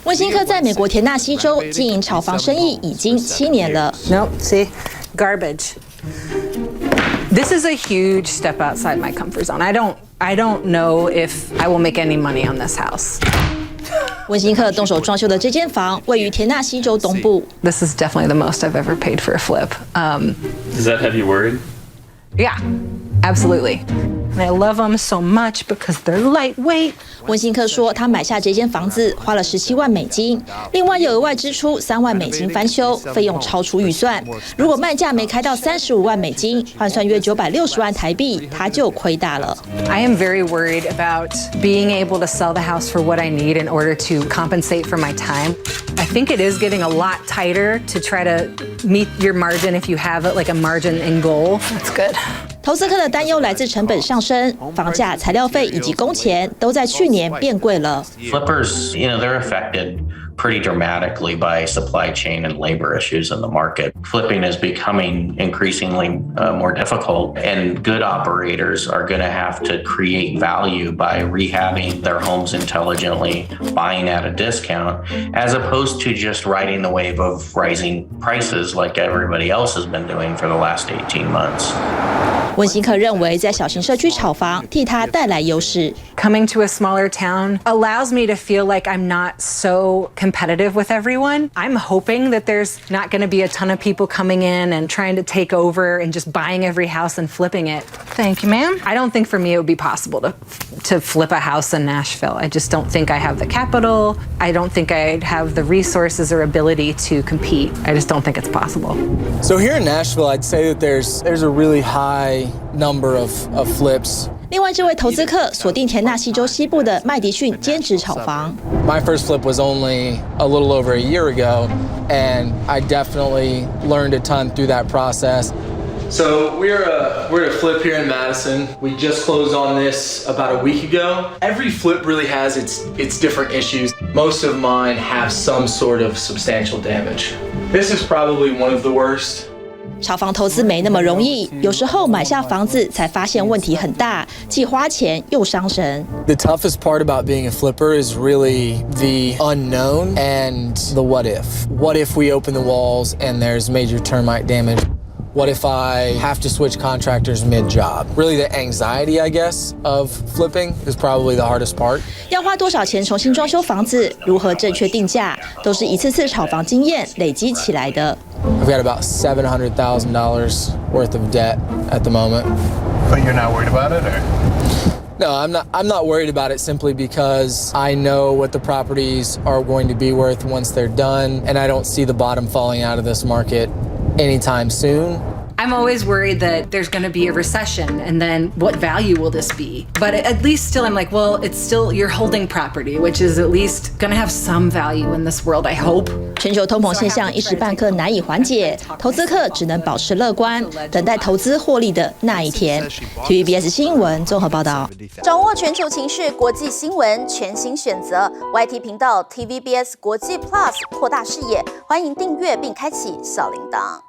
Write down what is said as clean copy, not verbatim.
温馨客在美国田纳西州经营炒房生意已经7年了。Nope, see, garbage. This is a huge step outside my comfort zone. I don't know if I will make any money on this house. 温馨客动手装修的这间房位于田纳西州东部。This is definitely the most I've ever paid for a flip. Does that have you worried? Yeah, absolutely. And I love them so much because they're lightweight. 温馨客说，他买下这间房子花了17万美金，另外有额外支出3万美金翻修，费用超出预算。如果卖价没开到35万美金，换算约960万台币，他就亏大了。I am very worried about being able to sell the house for what I need in order to compensate for my time. I think it is getting a lot tighter to try to meet your margin if you have it like a margin in goal. That's good. 投资客的担忧来自成本上升，房价、材料费以及工钱都在去年变贵了。Flippers, they're affected pretty dramatically by supply chain and labor issues in the market. Flipping is becoming increasingly more difficult, and good operators are going to have to create value by rehabbing their homes intelligently, buying at a discount, as opposed to just riding the wave of rising prices like everybody else has been doing for the last 18 months. 温馨客认为，在小型社区炒房替他带来优势。Coming to a smaller town allows me to feel like I'm not so competitive with everyone. I'm hoping that there's not going to be a ton of people coming in and trying to take over and just buying every house and flipping it. Thank you, ma'am. I don't think for me it would be possible to flip a house in Nashville. I just don't think I have the capital. I don't think I'd have the resources or ability to compete. I just don't think it's possible. So here in Nashville, I'd say that there's a really high number of flips. 另外，这位投资客锁定田纳西州西部的麦迪逊兼职炒房。My first flip was only a little over a year ago, and I definitely learned a ton through that process. So we're at a flip here in Madison. We just closed on this about a week ago. Every flip really has its different issues. Most of mine have some sort of substantial damage. This is probably one of the worst. 炒房投资没那么容易，有时候买下房子才发现问题很大，既花钱又伤神。The toughest part about being a flipper is really the unknown and the what if. What if we open the walls and there's major termite damage? What if I have to switch contractors mid-job? Really, the anxiety, I guess, of flipping is probably the hardest part. 要花多少钱重新装修房子，如何正确定价，都是一次次炒房经验累积起来的。I've got about $700,000 worth of debt at the moment. But you're not worried about it, or? No, I'm not worried about it simply because I know what the properties are going to be worth once they're done, and I don't see the bottom falling out of this market anytime soon. I'm always worried that there's going to be a recession, and then what value will this be? But at least still I'm like, well, it's still you're holding property, which is at least going to have some value in this world, I hope. 全球通膨现象一时半刻难以缓解，投资客只能保持乐观，等待投资获利的那一天。TVBS 新闻综合报道。掌握全球情势、国际新闻，全新选择 YT 频道 TVBS 国际 Plus， 扩大视野。欢迎订阅并开启小铃铛。